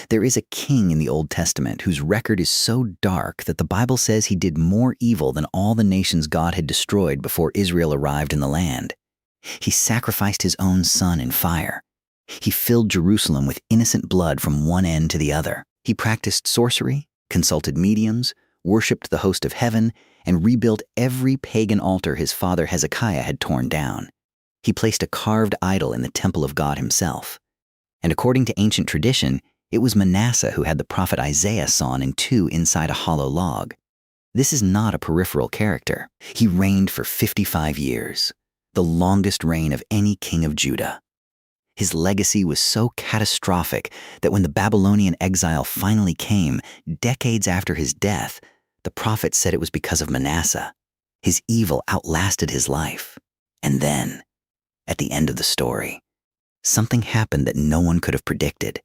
There is a king in the Old Testament whose record is so dark that the Bible says he did more evil than all the nations God had destroyed before Israel arrived in the land. He sacrificed his own son in fire. He filled Jerusalem with innocent blood from one end to the other. He practiced sorcery, consulted mediums, worshipped the host of heaven, and rebuilt every pagan altar his father Hezekiah had torn down. He placed a carved idol in the temple of God himself. And according to ancient tradition, it was Manasseh who had the prophet Isaiah sawn in two inside a hollow log. This is not a peripheral character. He reigned for 55 years, the longest reign of any king of Judah. His legacy was so catastrophic that when the Babylonian exile finally came, decades after his death, the prophet said it was because of Manasseh. His evil outlasted his life. And then, at the end of the story, something happened that no one could have predicted.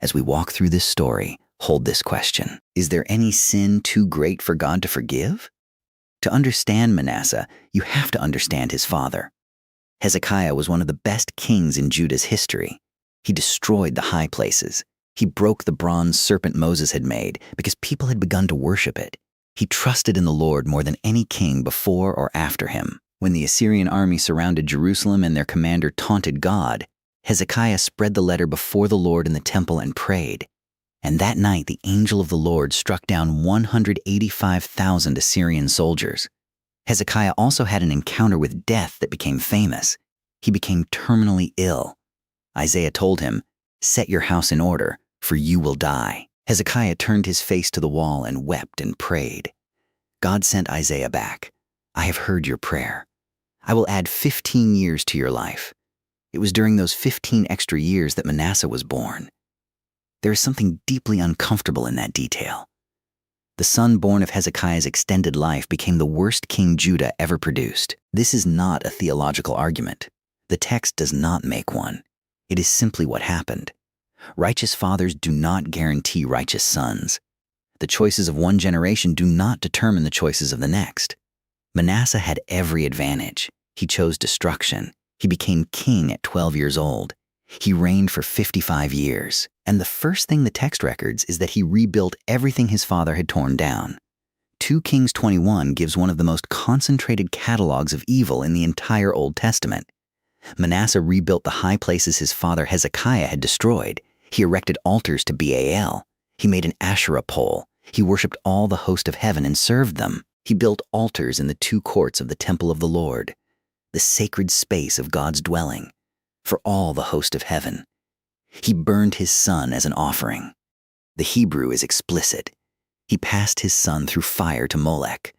As we walk through this story, hold this question: is there any sin too great for God to forgive? To understand Manasseh, you have to understand his father. Hezekiah was one of the best kings in Judah's history. He destroyed the high places. He broke the bronze serpent Moses had made because people had begun to worship it. He trusted in the Lord more than any king before or after him. When the Assyrian army surrounded Jerusalem and their commander taunted God, Hezekiah spread the letter before the Lord in the temple and prayed. And that night the angel of the Lord struck down 185,000 Assyrian soldiers. Hezekiah also had an encounter with death that became famous. He became terminally ill. Isaiah told him, "Set your house in order, for you will die." Hezekiah turned his face to the wall and wept and prayed. God sent Isaiah back. "I have heard your prayer. I will add 15 years to your life." It was during those 15 extra years that Manasseh was born. There is something deeply uncomfortable in that detail. The son born of Hezekiah's extended life became the worst king Judah ever produced. This is not a theological argument. The text does not make one. It is simply what happened. Righteous fathers do not guarantee righteous sons. The choices of one generation do not determine the choices of the next. Manasseh had every advantage. He chose destruction. He became king at 12 years old. He reigned for 55 years. And the first thing the text records is that he rebuilt everything his father had torn down. 2 Kings 21 gives one of the most concentrated catalogs of evil in the entire Old Testament. Manasseh rebuilt the high places his father Hezekiah had destroyed. He erected altars to Baal. He made an Asherah pole. He worshipped all the host of heaven and served them. He built altars in the 2 courts of the temple of the Lord, the sacred space of God's dwelling, for all the host of heaven. He burned his son as an offering. The Hebrew is explicit. He passed his son through fire to Molech,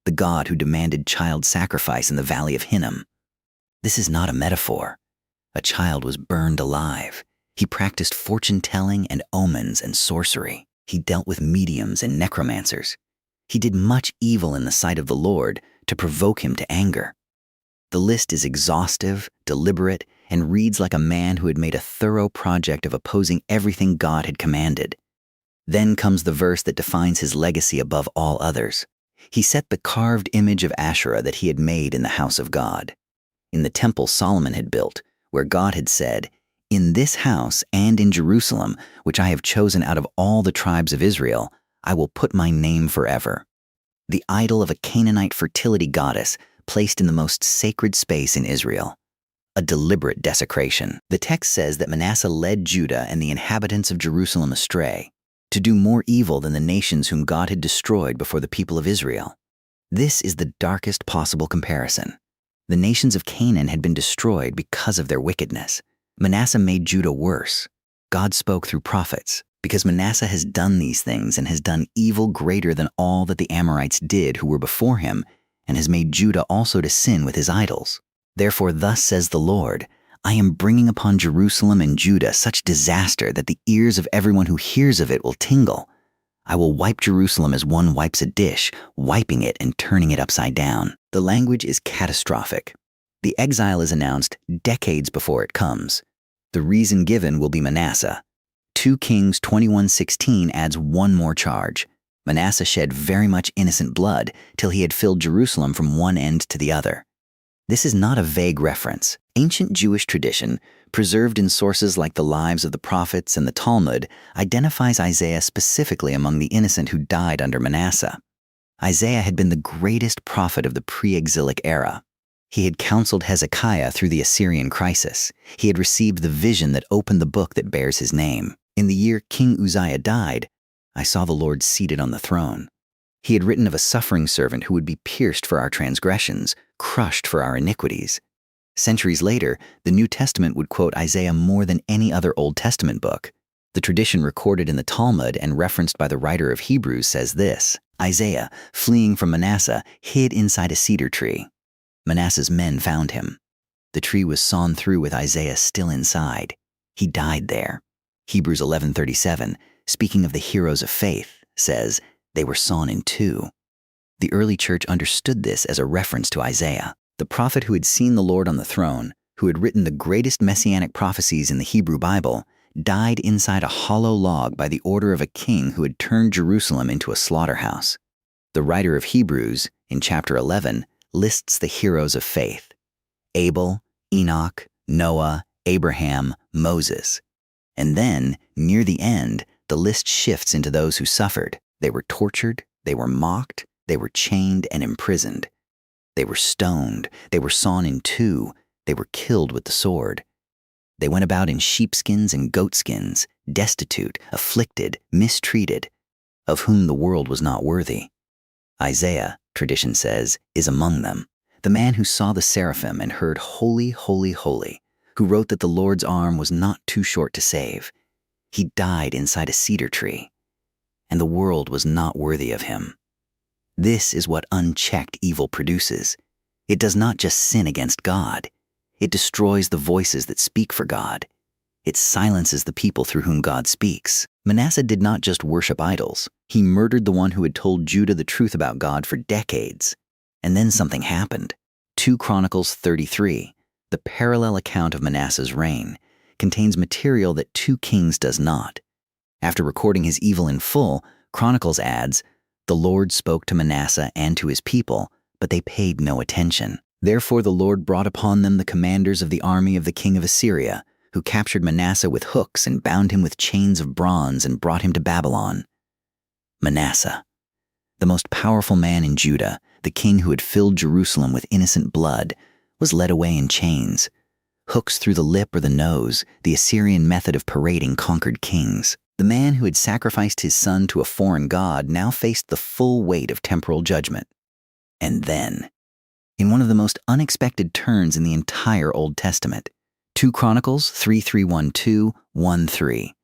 the god who demanded child sacrifice in the valley of Hinnom. This is not a metaphor. A child was burned alive. He practiced fortune-telling and omens and sorcery. He dealt with mediums and necromancers. He did much evil in the sight of the Lord to provoke him to anger. The list is exhaustive, deliberate, and reads like a man who had made a thorough project of opposing everything God had commanded. Then comes the verse that defines his legacy above all others. He set the carved image of Asherah that he had made in the house of God, in the temple Solomon had built, where God had said, "In this house and in Jerusalem, which I have chosen out of all the tribes of Israel, I will put my name forever." The idol of a Canaanite fertility goddess placed in the most sacred space in Israel. A deliberate desecration. The text says that Manasseh led Judah and the inhabitants of Jerusalem astray, to do more evil than the nations whom God had destroyed before the people of Israel. This is the darkest possible comparison. The nations of Canaan had been destroyed because of their wickedness. Manasseh made Judah worse. God spoke through prophets. Because Manasseh has done these things and has done evil greater than all that the Amorites did who were before him, and has made Judah also to sin with his idols. Therefore thus says the Lord, I am bringing upon Jerusalem and Judah such disaster that the ears of everyone who hears of it will tingle. I will wipe Jerusalem as one wipes a dish, wiping it and turning it upside down. The language is catastrophic. The exile is announced decades before it comes. The reason given will be Manasseh. 2 Kings 21:16 adds one more charge. Manasseh shed very much innocent blood till he had filled Jerusalem from one end to the other. This is not a vague reference. Ancient Jewish tradition, preserved in sources like the Lives of the Prophets and the Talmud, identifies Isaiah specifically among the innocent who died under Manasseh. Isaiah had been the greatest prophet of the pre-exilic era. He had counseled Hezekiah through the Assyrian crisis. He had received the vision that opened the book that bears his name. In the year King Uzziah died, I saw the Lord seated on the throne. He had written of a suffering servant who would be pierced for our transgressions, crushed for our iniquities. Centuries later, the New Testament would quote Isaiah more than any other Old Testament book. The tradition recorded in the Talmud and referenced by the writer of Hebrews says this: Isaiah, fleeing from Manasseh, hid inside a cedar tree. Manasseh's men found him. The tree was sawn through with Isaiah still inside. He died there. Hebrews 11:37, speaking of the heroes of faith, says, they were sawn in two. The early church understood this as a reference to Isaiah, the prophet who had seen the Lord on the throne, who had written the greatest messianic prophecies in the Hebrew Bible, died inside a hollow log by the order of a king who had turned Jerusalem into a slaughterhouse. The writer of Hebrews, in chapter 11, lists the heroes of faith: Abel, Enoch, Noah, Abraham, Moses. And then, near the end, the list shifts into those who suffered. They were tortured, they were mocked, they were chained and imprisoned. They were stoned, they were sawn in two, they were killed with the sword. They went about in sheepskins and goatskins, destitute, afflicted, mistreated, of whom the world was not worthy. Isaiah, tradition says, is among them, the man who saw the seraphim and heard, "Holy, holy, holy," who wrote that the Lord's arm was not too short to save. He died inside a cedar tree, and the world was not worthy of him. This is what unchecked evil produces. It does not just sin against God. It destroys the voices that speak for God. It silences the people through whom God speaks. Manasseh did not just worship idols. He murdered the one who had told Judah the truth about God for decades. And then something happened. 2 Chronicles 33, the parallel account of Manasseh's reign, contains material that 2 Kings does not. After recording his evil in full, Chronicles adds, "The Lord spoke to Manasseh and to his people, but they paid no attention. Therefore the Lord brought upon them the commanders of the army of the king of Assyria, who captured Manasseh with hooks and bound him with chains of bronze and brought him to Babylon." Manasseh, the most powerful man in Judah, the king who had filled Jerusalem with innocent blood, was led away in chains. Hooks through the lip or the nose, the Assyrian method of parading conquered kings. The man who had sacrificed his son to a foreign god now faced the full weight of temporal judgment. And then, in one of the most unexpected turns in the entire Old Testament, 2 Chronicles 33:1-1-3.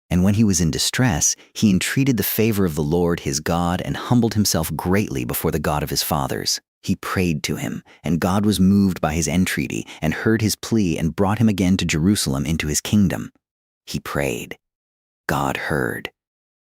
And when he was in distress, he entreated the favor of the Lord his God and humbled himself greatly before the God of his fathers. He prayed to him, and God was moved by his entreaty and heard his plea and brought him again to Jerusalem into his kingdom. He prayed. God heard.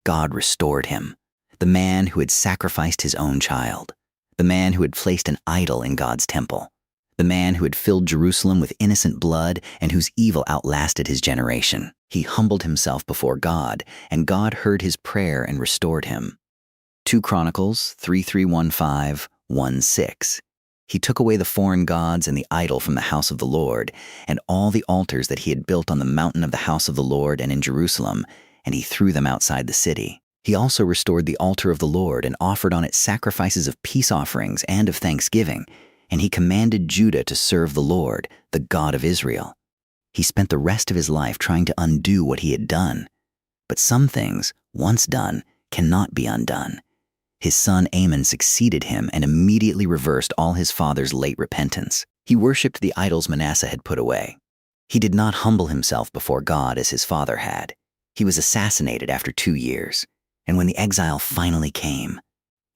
God restored him, the man who had sacrificed his own child, the man who had placed an idol in God's temple, the man who had filled Jerusalem with innocent blood and whose evil outlasted his generation. He humbled himself before God, and God heard his prayer and restored him. 2 Chronicles 33:1-5-1-6. He took away the foreign gods and the idol from the house of the Lord, and all the altars that he had built on the mountain of the house of the Lord and in Jerusalem, and he threw them outside the city. He also restored the altar of the Lord and offered on it sacrifices of peace offerings and of thanksgiving, and he commanded Judah to serve the Lord, the God of Israel. He spent the rest of his life trying to undo what he had done. But some things, once done, cannot be undone. His son Amon succeeded him and immediately reversed all his father's late repentance. He worshipped the idols Manasseh had put away. He did not humble himself before God as his father had. He was assassinated after 2 years. And when the exile finally came,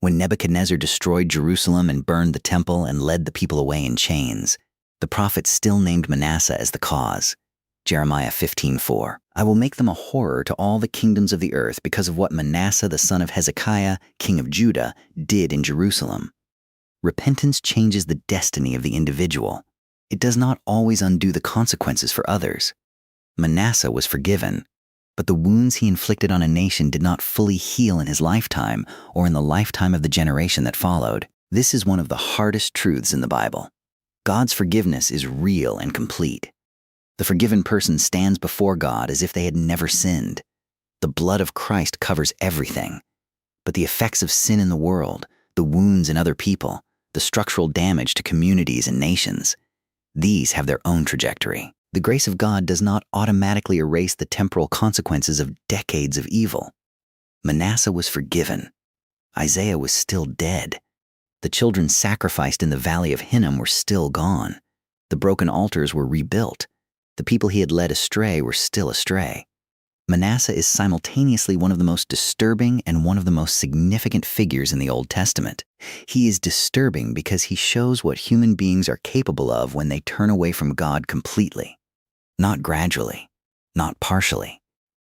when Nebuchadnezzar destroyed Jerusalem and burned the temple and led the people away in chains, the prophet still named Manasseh as the cause. Jeremiah 15:4. "I will make them a horror to all the kingdoms of the earth because of what Manasseh the son of Hezekiah, king of Judah, did in Jerusalem." Repentance changes the destiny of the individual. It does not always undo the consequences for others. Manasseh was forgiven, but the wounds he inflicted on a nation did not fully heal in his lifetime or in the lifetime of the generation that followed. This is one of the hardest truths in the Bible. God's forgiveness is real and complete. The forgiven person stands before God as if they had never sinned. The blood of Christ covers everything. But the effects of sin in the world, the wounds in other people, the structural damage to communities and nations, these have their own trajectory. The grace of God does not automatically erase the temporal consequences of decades of evil. Manasseh was forgiven. Isaiah was still dead. The children sacrificed in the valley of Hinnom were still gone. The broken altars were rebuilt. The people he had led astray were still astray. Manasseh is simultaneously one of the most disturbing and one of the most significant figures in the Old Testament. He is disturbing because he shows what human beings are capable of when they turn away from God completely. Not gradually, not partially,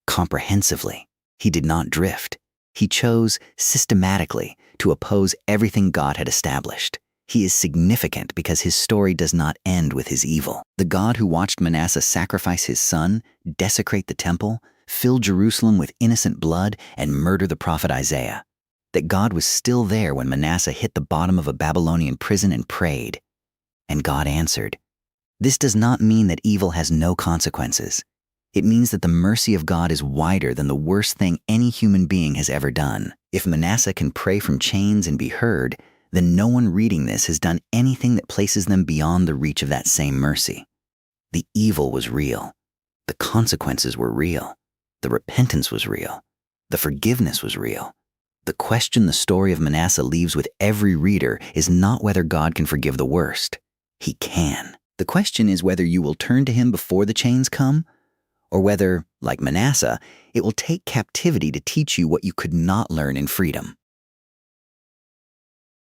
comprehensively. He did not drift. He chose systematically to oppose everything God had established. He is significant because his story does not end with his evil. The God who watched Manasseh sacrifice his son, desecrate the temple, fill Jerusalem with innocent blood, and murder the prophet Isaiah. That God was still there when Manasseh hit the bottom of a Babylonian prison and prayed. And God answered. This does not mean that evil has no consequences. It means that the mercy of God is wider than the worst thing any human being has ever done. If Manasseh can pray from chains and be heard, then no one reading this has done anything that places them beyond the reach of that same mercy. The evil was real. The consequences were real. The repentance was real. The forgiveness was real. The question the story of Manasseh leaves with every reader is not whether God can forgive the worst. He can. The question is whether you will turn to him before the chains come, or whether, like Manasseh, it will take captivity to teach you what you could not learn in freedom.